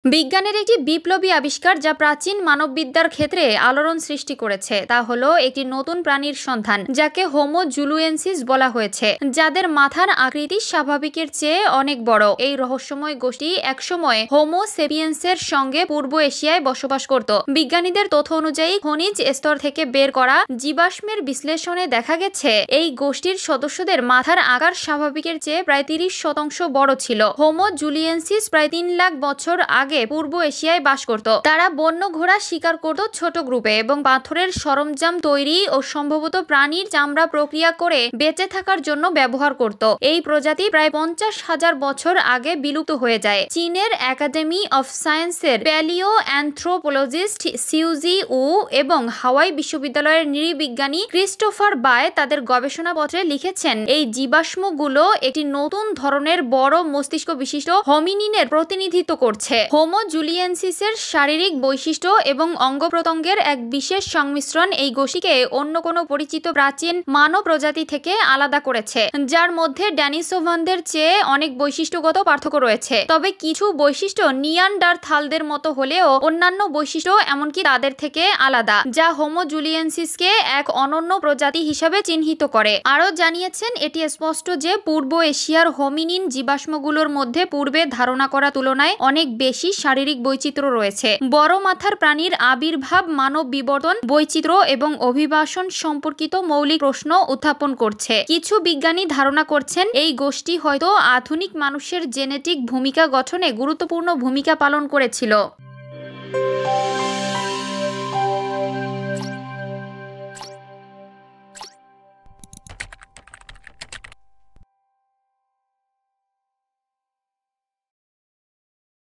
বিজ্ঞানের একটি বিপ্লবী আবিষ্কার যা প্রাচীন মানববিদ্যার ক্ষেত্রে আলোড়ন সৃষ্টি করেছে তা হলো একটি নতুন প্রাণীর সন্ধান যাকে হোমো জুলিয়েন্সিস বলা হয়েছে, যাদের মাথার আকৃতি স্বাভাবিকের চেয়ে অনেক বড়। এই রহস্যময় গোষ্ঠী একসময় হোমো সেপিয়েন্সের সঙ্গে পূর্ব এশিয়ায় বসবাস করত। বিজ্ঞানীদের তথ্য অনুযায়ী খনিজ স্তর থেকে বের করা জীবাশ্মের বিশ্লেষণে দেখা গেছে এই গোষ্ঠীর সদস্যদের মাথার আকার স্বাভাবিকের চেয়ে প্রায় 30% বড় ছিল। হোমো জুলিয়েন্সিস প্রায় 3 লাখ বছর আগে পূর্ব এশিয়ায় বাস করত। তারা বন্য ঘোড়া শিকার করত ছোট গ্রুপে এবং পাথরের সরঞ্জাম তৈরি ও সম্ভবত প্রাণীর চামড়া প্রক্রিয়া করে বেঁচে থাকার জন্য ব্যবহার করত। এই প্রজাতি প্রায় 50,000 বছর আগে বিলুপ্ত হয়ে যায়। চীনের একাডেমি অফ সায়েন্সের প্যালিও অ্যানথ্রোপোলজিস্ট সিউজি উ এবং হাওয়াই বিশ্ববিদ্যালয়ের নৃবিজ্ঞানী ক্রিস্টোফার বায় তাদের গবেষণাপত্রে লিখেছেন, এই জীবাশ্মগুলো একটি নতুন ধরনের বড় মস্তিষ্ক বিশিষ্ট হোমিনিনের প্রতিনিধিত্ব করছে। হোমো জুলিয়েন্সিসের শারীরিক বৈশিষ্ট্য এবং অঙ্গ-প্রত্যঙ্গের এক বিশেষ সংমিশ্রণ এই গোষ্ঠীকে অন্য কোনো পরিচিত প্রাচীন মানব প্রজাতি থেকে আলাদা করেছে, যার মধ্যে ডেনিসোভানদের চেয়ে অনেক বৈশিষ্ট্যগত পার্থক্য রয়েছে। তবে কিছু বৈশিষ্ট্য নিয়ানডারথালদের মতো হলেও অন্যান্য বৈশিষ্ট্য এমনকি তাদের থেকে আলাদা, যা হোমো জুলিয়েন্সিসকে এক অনন্য প্রজাতি হিসাবে চিহ্নিত করে। আরও জানিয়েছেন, এটি স্পষ্ট যে পূর্ব এশিয়ার হোমিনিন জীবাশ্মগুলোর মধ্যে পূর্বে ধারণা করা তুলনায় অনেক বেশি শারীরিক বৈচিত্র্য রয়েছে। বড় মাথার প্রাণীর আবির্ভাব মানব বিবর্তন, বৈচিত্র্য এবং অভিবাসন সম্পর্কিত মৌলিক প্রশ্ন উত্থাপন করছে। কিছু বিজ্ঞানী ধারণা করছেন এই গোষ্ঠী হয়তো আধুনিক মানুষের জেনেটিক ভূমিকা গঠনে গুরুত্বপূর্ণ ভূমিকা পালন করেছিল।